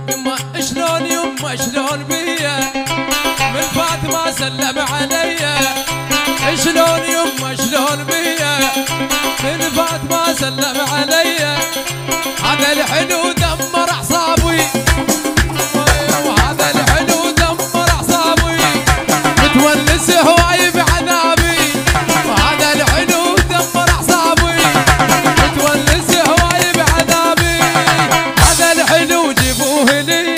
يما شلون يما شلون بيا من فاطمة سلم عليا شلون يما شلون بيا من فاطمة سلم عليا هذا الحلو دمر اعصابي وهذا الحلو دمر اعصابي متونس هواي بعذابي وهذا الحلو دمر اعصابي متونس هواي بعذابي هذا الحلو جيبوه لي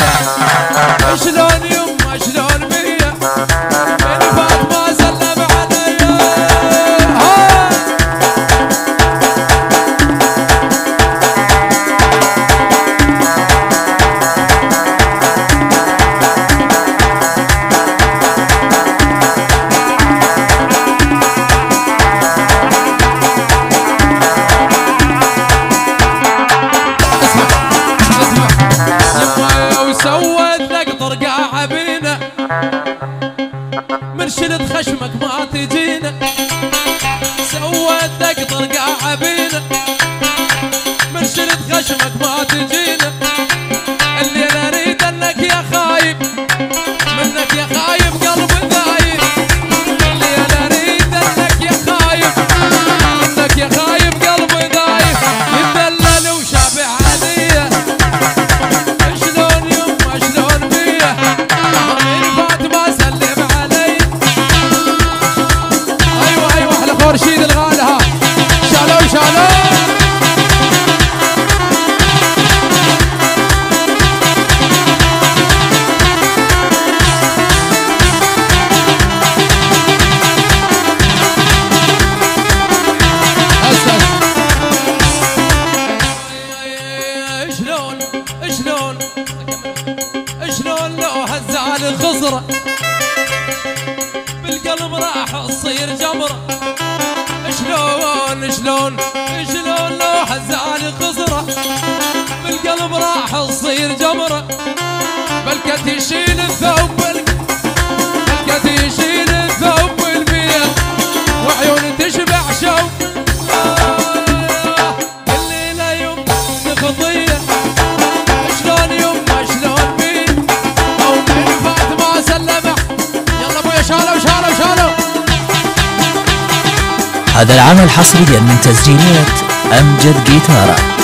شلون يما شلون بيا من فاطمة سلم عليا سوت لك طرقاعة بينا من شلت خشمك ما تجينا سوت لك طرقاعة بينا من شلت خشمك ما تجينا اللي انا اريد انك يا خايب منك يا خايب قلبي ذايب اللي انا اريد انك يا خايب منك يا خايب قلبي ذايب يتدلل وشابع عليا رشيد الغالي ها شالو شالو شلون شلون شلون لو هزال الخضره بالقلب راح تصير جمره شلون شلون شلون لو هزال خضره بالقلب راح تصير جمره بلكت يشيل الثوب بلكت يشيل الثوب بالبيت وعيون تشبع شوق الليله يوم نخضيه شلون يما شلون بيه او من فاطمه سلمه يلا ابويا شالوا شالوا شالوا. هذا العمل حصريا من تسجيلات أمجد جيتارا.